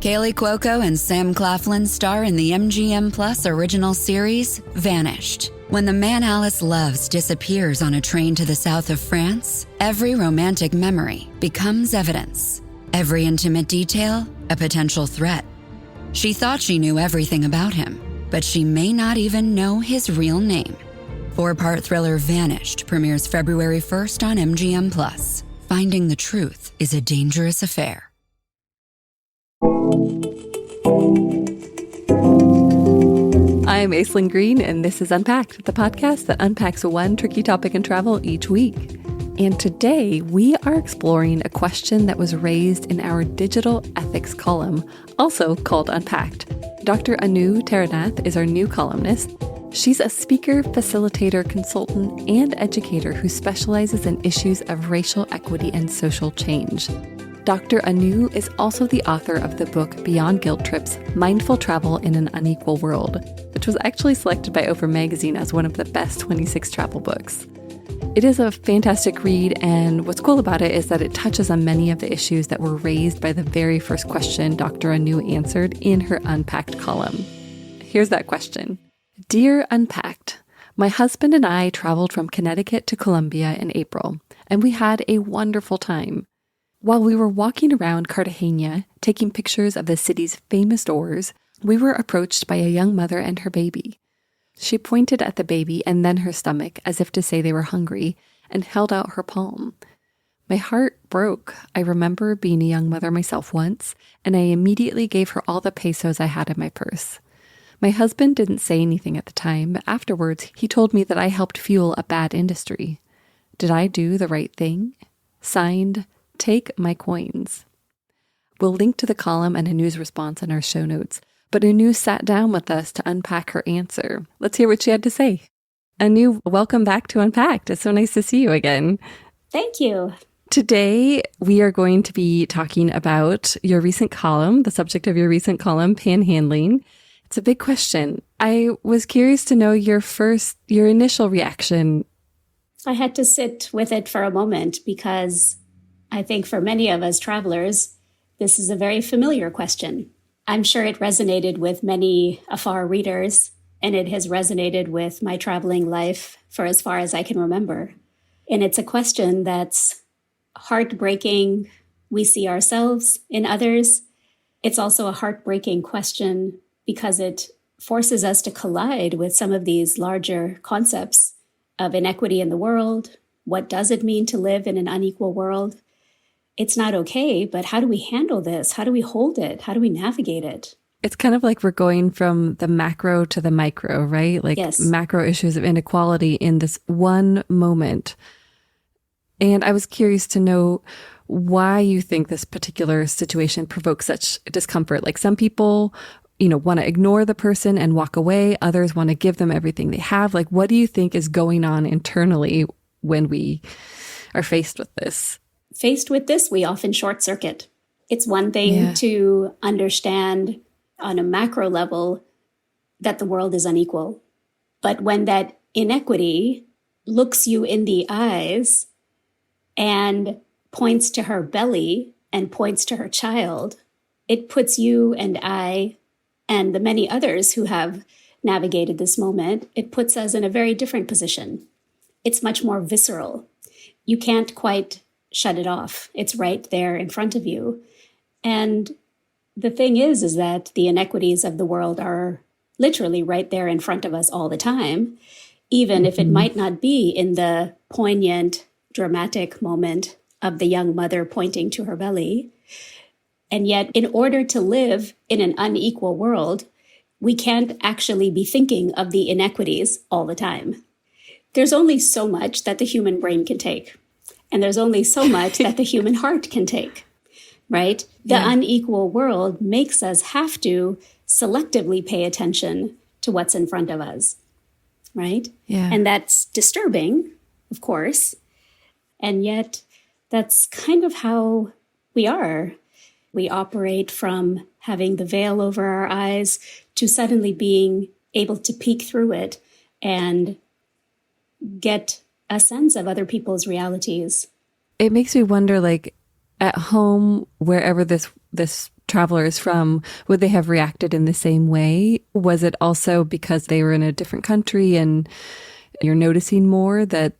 Kaylee Cuoco and Sam Claflin star in the MGM Plus original series, Vanished. When the man Alice loves disappears on a train to the south of France, every romantic memory becomes evidence. Every intimate detail, a potential threat. She thought she knew everything about him, but she may not even know his real name. 4-part thriller Vanished premieres February 1st on MGM Plus. Finding the truth is a dangerous affair. I'm Aislinn Green, and this is Unpacked, the podcast that unpacks one tricky topic in travel each week. And today, we are exploring a question that was raised in our digital ethics column, also called Unpacked. Dr. Anu Taranath is our new columnist. She's a speaker, facilitator, consultant, and educator who specializes in issues of racial equity and social change. Dr. Anu is also the author of the book Beyond Guilt Trips, Mindful Travel in an Unequal World, which was actually selected by Oprah Magazine as one of the best 26 travel books. It is a fantastic read, and what's cool about it is that it touches on many of the issues that were raised by the very first question Dr. Anu answered in her Unpacked column. Here's that question. Dear Unpacked, my husband and I traveled from Connecticut to Colombia in April, and we had a wonderful time. While we were walking around Cartagena, taking pictures of the city's famous doors, we were approached by a young mother and her baby. She pointed at the baby and then her stomach as if to say they were hungry and held out her palm. My heart broke. I remember being a young mother myself once, and I immediately gave her all the pesos I had in my purse. My husband didn't say anything at the time, but afterwards he told me that I helped fuel a bad industry. Did I do the right thing? Signed, Take my coins. We'll link to the column and Anu's response in our show notes, but Anu sat down with us to unpack her answer. Let's hear what she had to say. Anu, welcome back to Unpacked. It's so nice to see you again. Thank you. Today, we are going to be talking about your recent column, the subject of your recent column, panhandling. It's a big question. I was curious to know your initial reaction. I had to sit with it for a moment because I think for many of us travelers, this is a very familiar question. I'm sure it resonated with many afar readers, and it has resonated with my traveling life for as far as I can remember. And it's a question that's heartbreaking. We see ourselves in others. It's also a heartbreaking question because it forces us to collide with some of these larger concepts of inequity in the world. What does it mean to live in an unequal world? It's not okay, but how do we handle this? How do we hold it? How do we navigate it? It's kind of like we're going from the macro to the micro, right? Like yes. Macro issues of inequality in this one moment. And I was curious to know why you think this particular situation provokes such discomfort. Like some people, want to ignore the person and walk away. Others want to give them everything they have. Like, what do you think is going on internally when we are faced with this? Faced with this, we often short circuit. It's one thing to understand on a macro level that the world is unequal. But when that inequity looks you in the eyes and points to her belly and points to her child, it puts you and I and the many others who have navigated this moment, it puts us in a very different position. It's much more visceral. You can't quite shut it off. It's right there in front of you. And the thing is that the inequities of the world are literally right there in front of us all the time, even if it might not be in the poignant, dramatic moment of the young mother pointing to her belly. And yet, in order to live in an unequal world, we can't actually be thinking of the inequities all the time. There's only so much that the human brain can take. And there's only so much that the human heart can take, right? The unequal world makes us have to selectively pay attention to what's in front of us, right? Yeah. And that's disturbing, of course. And yet that's kind of how we are. We operate from having the veil over our eyes to suddenly being able to peek through it and get a sense of other people's realities. It makes me wonder, like, at home, wherever this travelers from, would they have reacted in the same way? Was it also because they were in a different country and you're noticing more that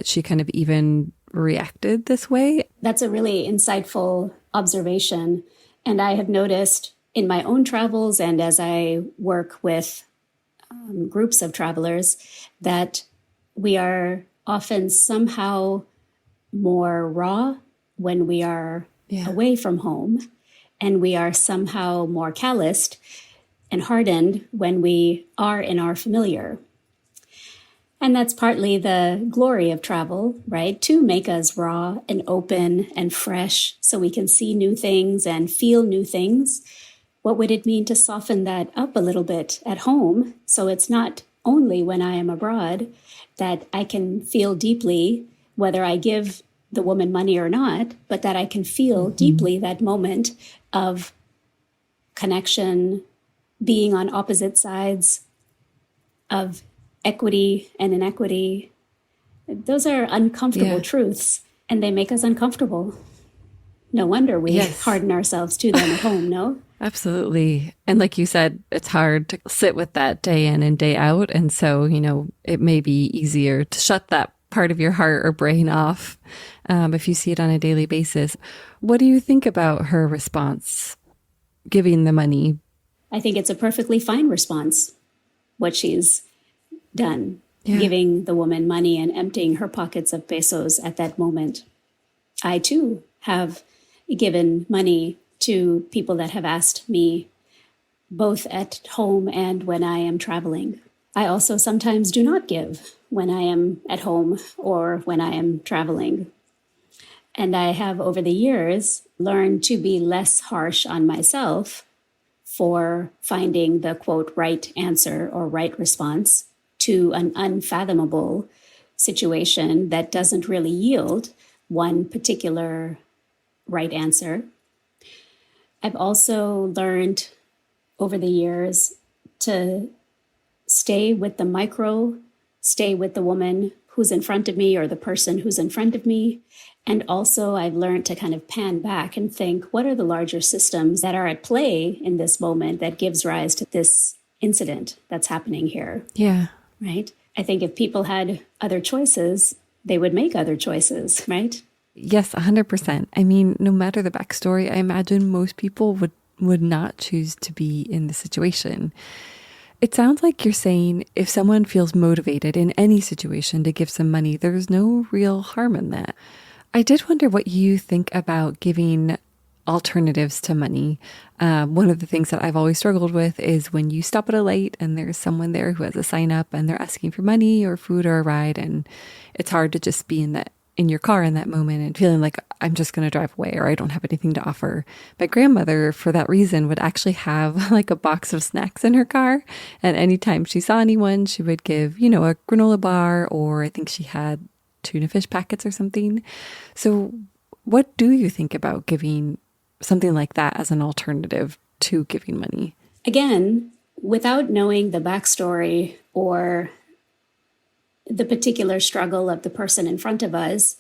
she kind of even reacted this way? That's a really insightful observation. And I have noticed in my own travels and as I work with groups of travelers that we are often somehow more raw when we are away from home, and we are somehow more calloused and hardened when we are in our familiar. And that's partly the glory of travel, right? To make us raw and open and fresh so we can see new things and feel new things. What would it mean to soften that up a little bit at home so it's not only when I am abroad that I can feel deeply, whether I give the woman money or not, but that I can feel deeply that moment of connection, being on opposite sides of equity and inequity. Those are uncomfortable truths, and they make us uncomfortable. No wonder we harden ourselves to them at home, no? Absolutely. And like you said, it's hard to sit with that day in and day out. And so, it may be easier to shut that part of your heart or brain off if you see it on a daily basis. What do you think about her response, giving the money? I think it's a perfectly fine response, what she's done, giving the woman money and emptying her pockets of pesos at that moment. I, too, have given money to people that have asked me, both at home and when I am traveling. I also sometimes do not give when I am at home or when I am traveling. And I have, over the years, learned to be less harsh on myself for finding the, quote, right answer or right response to an unfathomable situation that doesn't really yield one particular right answer. I've also learned over the years to stay with the micro, stay with the woman who's in front of me or the person who's in front of me. And also I've learned to kind of pan back and think, what are the larger systems that are at play in this moment that gives rise to this incident that's happening here? Yeah. Right? I think if people had other choices, they would make other choices, right? Yes, 100%. I mean, no matter the backstory, I imagine most people would not choose to be in the situation. It sounds like you're saying if someone feels motivated in any situation to give some money, there's no real harm in that. I did wonder what you think about giving alternatives to money. One of the things that I've always struggled with is when you stop at a light and there's someone there who has a sign up and they're asking for money or food or a ride, and it's hard to just be in your car in that moment and feeling like I'm just going to drive away or I don't have anything to offer. My grandmother, for that reason, would actually have like a box of snacks in her car. And anytime she saw anyone, she would give, a granola bar, or I think she had tuna fish packets or something. So what do you think about giving something like that as an alternative to giving money? Again, without knowing the backstory or the particular struggle of the person in front of us,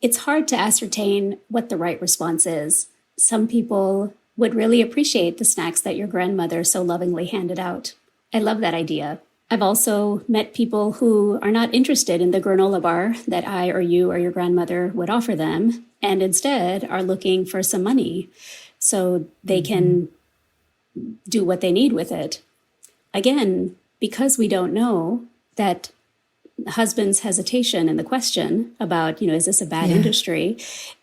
it's hard to ascertain what the right response is. Some people would really appreciate the snacks that your grandmother so lovingly handed out. I love that idea. I've also met people who are not interested in the granola bar that I or you or your grandmother would offer them, and instead are looking for some money so they can do what they need with it. Again, because we don't know, that husband's hesitation in the question about, is this a bad industry?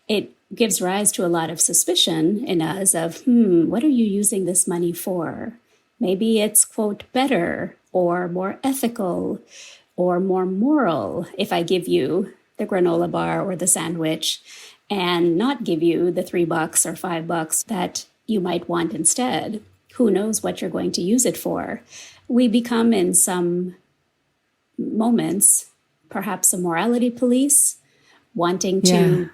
It gives rise to a lot of suspicion in us of, what are you using this money for? Maybe it's, quote, better or more ethical or more moral if I give you the granola bar or the sandwich and not give you the $3 or $5 that you might want instead. Who knows what you're going to use it for? We become, in some moments, perhaps a morality police, wanting to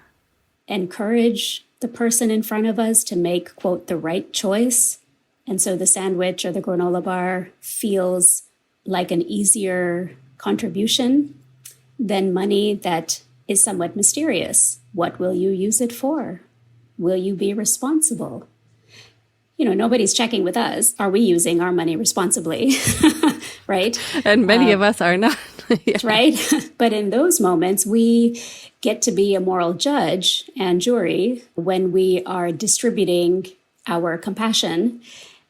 encourage the person in front of us to make, quote, the right choice. And so the sandwich or the granola bar feels like an easier contribution than money that is somewhat mysterious. What will you use it for? Will you be responsible? nobody's checking with us. Are we using our money responsibly? Right? And many of us are not. Yeah. Right? But in those moments, we get to be a moral judge and jury when we are distributing our compassion,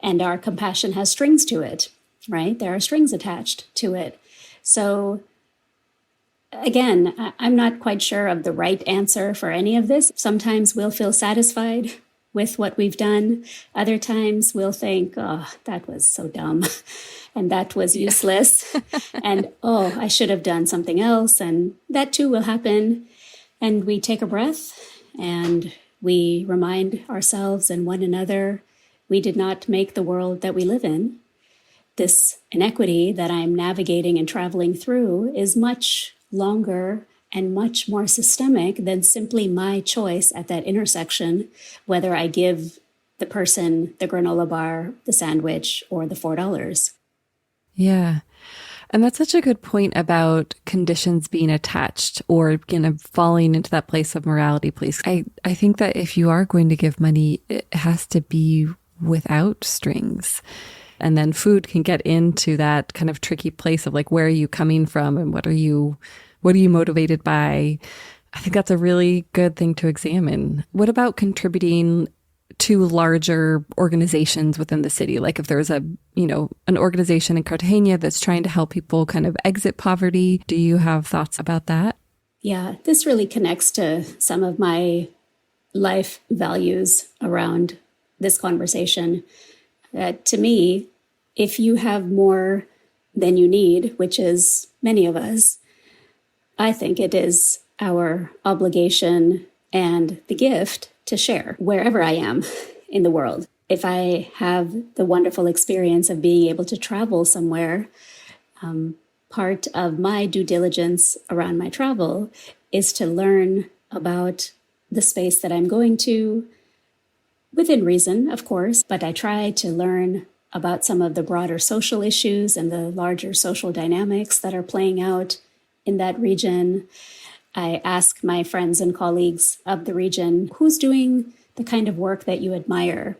and our compassion has strings to it, right? There are strings attached to it. So again, I'm not quite sure of the right answer for any of this. Sometimes we'll feel satisfied with what we've done. Other times we'll think, oh, that was so dumb. And that was useless. And, oh, I should have done something else. And that too will happen. And we take a breath and we remind ourselves and one another, we did not make the world that we live in. This inequity that I'm navigating and traveling through is much longer and much more systemic than simply my choice at that intersection, whether I give the person the granola bar, the sandwich, or the $4. Yeah. And that's such a good point about conditions being attached or falling into that place of morality, please. I think that if you are going to give money, it has to be without strings. And then food can get into that kind of tricky place of like, where are you coming from and what are you motivated by? I think that's a really good thing to examine. What about contributing to larger organizations within the city? Like if there's an organization in Cartagena that's trying to help people kind of exit poverty, do you have thoughts about that? Yeah, this really connects to some of my life values around this conversation. To me, if you have more than you need, which is many of us, I think it is our obligation and the gift to share wherever I am in the world. If I have the wonderful experience of being able to travel somewhere, part of my due diligence around my travel is to learn about the space that I'm going to, within reason, of course, but I try to learn about some of the broader social issues and the larger social dynamics that are playing out in that region. I ask my friends and colleagues of the region, who's doing the kind of work that you admire?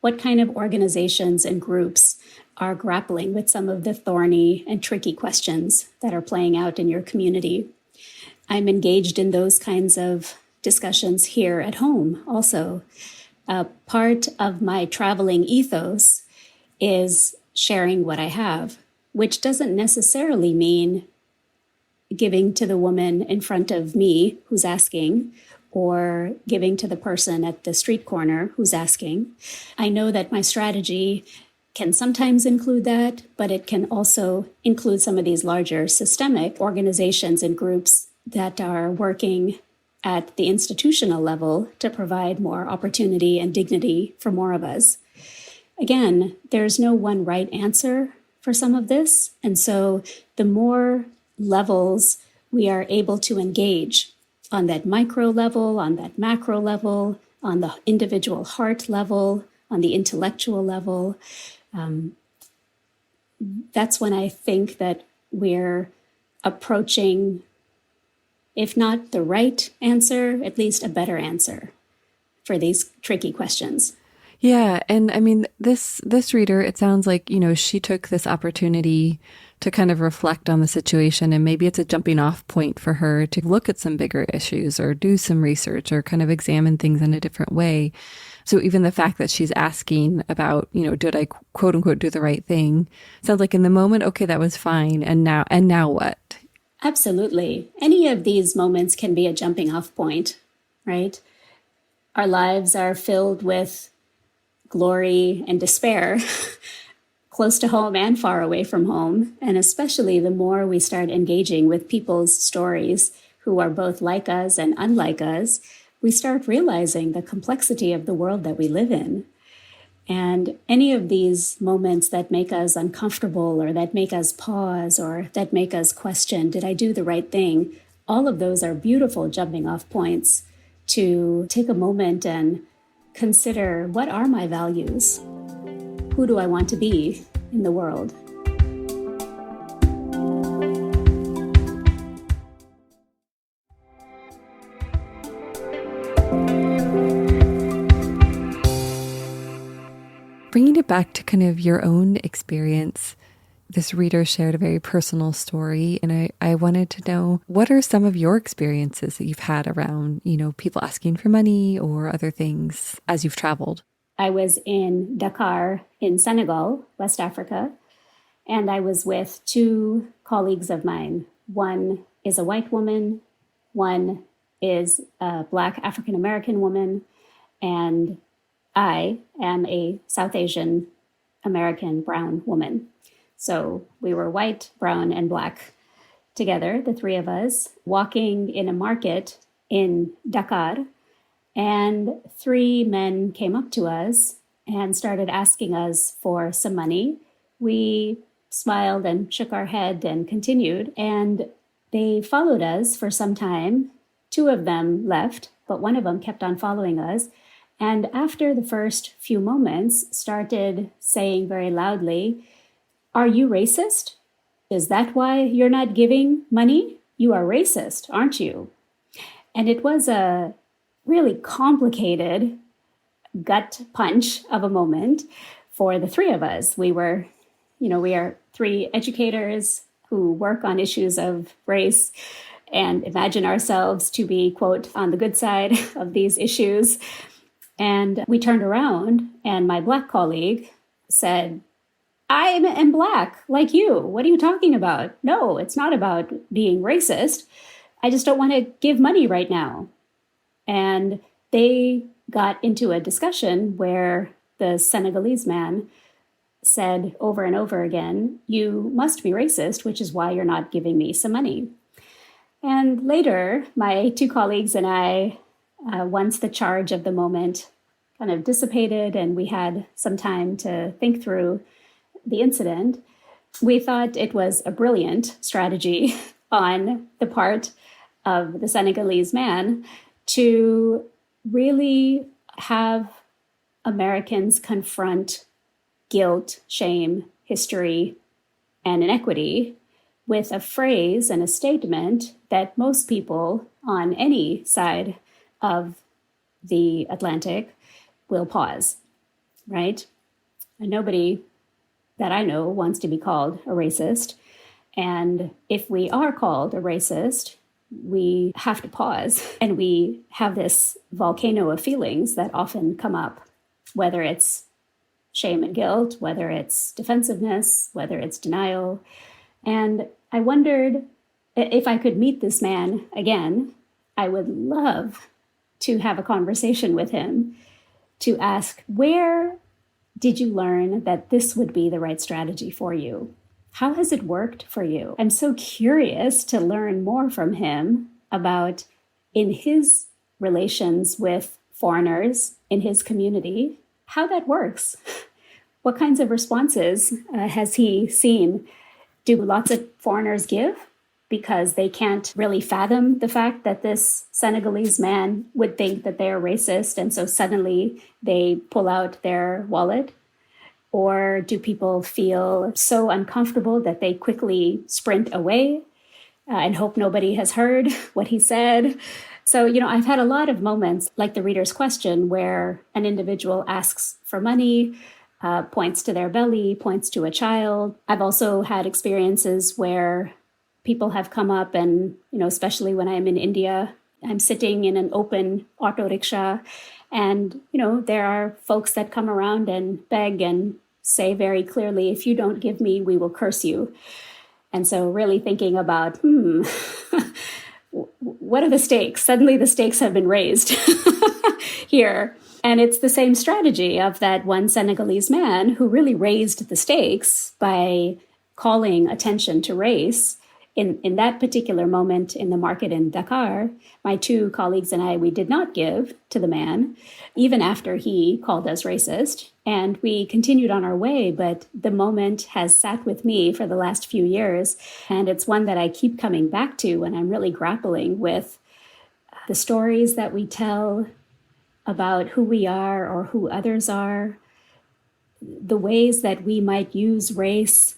What kind of organizations and groups are grappling with some of the thorny and tricky questions that are playing out in your community? I'm engaged in those kinds of discussions here at home also. Part of my traveling ethos is sharing what I have, which doesn't necessarily mean giving to the woman in front of me who's asking, or giving to the person at the street corner who's asking. I know that my strategy can sometimes include that, but it can also include some of these larger systemic organizations and groups that are working at the institutional level to provide more opportunity and dignity for more of us. Again, there's no one right answer for some of this. And so the more levels we are able to engage on that micro level, on that macro level, on the individual heart level, on the intellectual level, that's when I think that we're approaching, if not the right answer, at least a better answer for these tricky questions. Yeah. And I mean, this reader, it sounds like, she took this opportunity to kind of reflect on the situation, and maybe it's a jumping off point for her to look at some bigger issues or do some research or kind of examine things in a different way. So even the fact that she's asking about, did I quote unquote do the right thing? Sounds like in the moment, okay, that was fine. And now what? Absolutely. Any of these moments can be a jumping off point, right? Our lives are filled with glory and despair, close to home and far away from home. And especially the more we start engaging with people's stories who are both like us and unlike us, we start realizing the complexity of the world that we live in. And any of these moments that make us uncomfortable or that make us pause or that make us question, did I do the right thing? All of those are beautiful jumping off points to take a moment and consider, what are my values? Who do I want to be in the world? Bringing it back to kind of your own experience, this reader shared a very personal story, and I wanted to know, what are some of your experiences that you've had around, people asking for money or other things as you've traveled? I was in Dakar in Senegal, West Africa, and I was with two colleagues of mine. One is a white woman, one is a Black African-American woman, and I am a South Asian American brown woman. So we were white, brown, and Black together, the three of us, walking in a market in Dakar. And three men came up to us and started asking us for some money. We smiled and shook our head and continued. And they followed us for some time. Two of them left, but one of them kept on following us. And after the first few moments, started saying very loudly, "Are you racist? Is that why you're not giving money? You are racist, aren't you?" And it was a really complicated gut punch of a moment for the three of us. We are three educators who work on issues of race and imagine ourselves to be, quote, on the good side of these issues. And we turned around and my Black colleague said, "I am Black like you. What are you talking about? No, it's not about being racist. I just don't want to give money right now." And they got into a discussion where the Senegalese man said over and over again, "You must be racist, which is why you're not giving me some money." And later, my two colleagues and I, once the charge of the moment kind of dissipated and we had some time to think through the incident, we thought it was a brilliant strategy on the part of the Senegalese man to really have Americans confront guilt, shame, history, and inequity with a phrase and a statement that most people on any side of the Atlantic will pause, right? And nobody that I know wants to be called a racist. And if we are called a racist, we have to pause. And we have this volcano of feelings that often come up, whether it's shame and guilt, whether it's defensiveness, whether it's denial. And I wondered if I could meet this man again, I would love to have a conversation with him to ask, where did you learn that this would be the right strategy for you? How has it worked for you? I'm so curious to learn more from him about, in his relations with foreigners in his community, how that works. What kinds of responses has he seen? Do lots of foreigners give because they can't really fathom the fact that this Senegalese man would think that they're racist, and so suddenly they pull out their wallet? Or do people feel so uncomfortable that they quickly sprint away and hope nobody has heard what he said? So, I've had a lot of moments like the reader's question where an individual asks for money, points to their belly, points to a child. I've also had experiences where people have come up and, especially when I'm in India, I'm sitting in an open auto rickshaw and, there are folks that come around and beg and say very clearly, "If you don't give me, we will curse you." And so really thinking about, what are the stakes? Suddenly the stakes have been raised here. And it's the same strategy of that one Senegalese man who really raised the stakes by calling attention to race. In that particular moment in the market in Dakar, my two colleagues and I, we did not give to the man, even after he called us racist. And we continued on our way, but the moment has sat with me for the last few years. And it's one that I keep coming back to when I'm really grappling with the stories that we tell about who we are or who others are, the ways that we might use race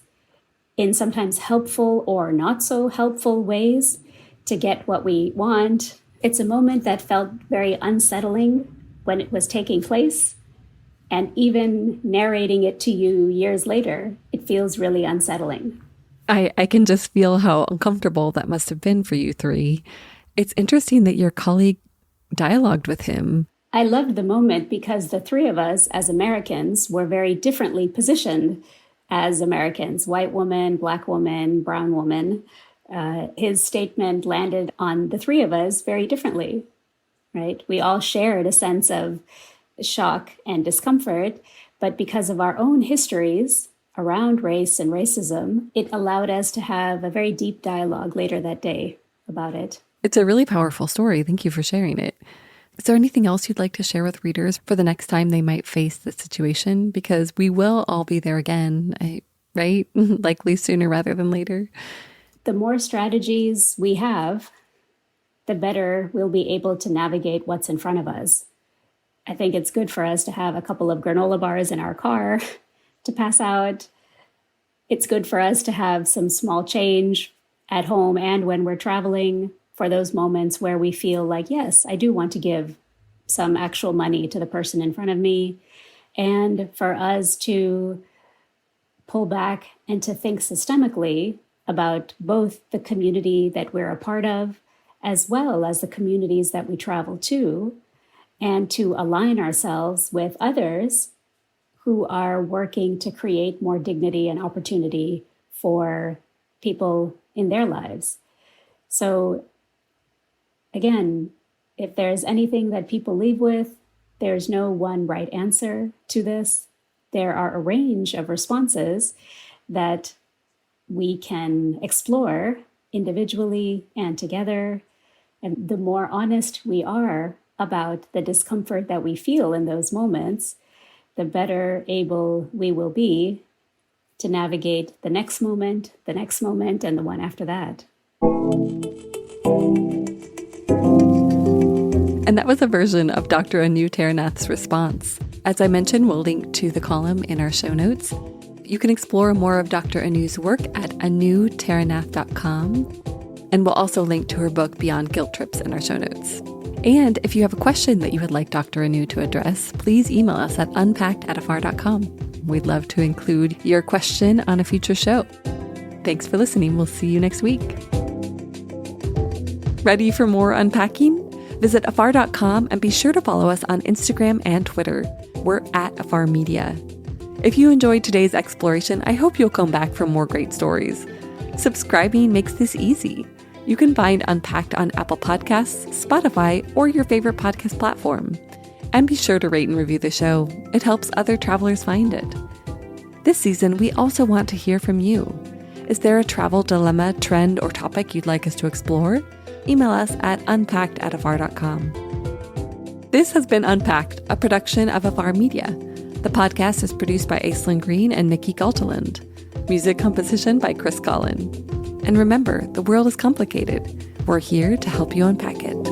in sometimes helpful or not so helpful ways to get what we want. It's a moment that felt very unsettling when it was taking place. And even narrating it to you years later, it feels really unsettling. I can just feel how uncomfortable that must have been for you three. It's interesting that your colleague dialogued with him. I loved the moment because the three of us as Americans were very differently positioned as Americans, white woman, black woman, brown woman. His statement landed on the three of us very differently, right? We all shared a sense of shock and discomfort, but because of our own histories around race and racism, it allowed us to have a very deep dialogue later that day about it. It's a really powerful story. Thank you for sharing it. Is there anything else you'd like to share with readers for the next time they might face this situation? Because we will all be there again, right? Likely sooner rather than later. The more strategies we have, the better we'll be able to navigate what's in front of us. I think it's good for us to have a couple of granola bars in our car to pass out. It's good for us to have some small change at home and when we're traveling for those moments where we feel like, yes, I do want to give some actual money to the person in front of me. And for us to pull back and to think systemically about both the community that we're a part of, as well as the communities that we travel to, and to align ourselves with others who are working to create more dignity and opportunity for people in their lives. So again, if there's anything that people leave with, there's no one right answer to this. There are a range of responses that we can explore individually and together. And the more honest we are about the discomfort that we feel in those moments, the better able we will be to navigate the next moment, and the one after that. And that was a version of Dr. Anu Taranath's response. As I mentioned, we'll link to the column in our show notes. You can explore more of Dr. Anu's work at anutaranath.com. And we'll also link to her book, Beyond Guilt Trips, in our show notes. And if you have a question that you would like Dr. Anu to address, please email us at unpackedafar.com. We'd love to include your question on a future show. Thanks for listening. We'll see you next week. Ready for more unpacking? Visit afar.com and be sure to follow us on Instagram and Twitter. We're at Afar Media. If you enjoyed today's exploration, I hope you'll come back for more great stories. Subscribing makes this easy. You can find Unpacked on Apple Podcasts, Spotify, or your favorite podcast platform. And be sure to rate and review the show. It helps other travelers find it. This season, we also want to hear from you. Is there a travel dilemma, trend, or topic you'd like us to explore? Email us at unpackedafar.com. This has been Unpacked, a production of Afar Media. The podcast is produced by Aislinn Green and Nikki Galteland. Music composition by Chris Collin. And remember, the world is complicated. We're here to help you unpack it.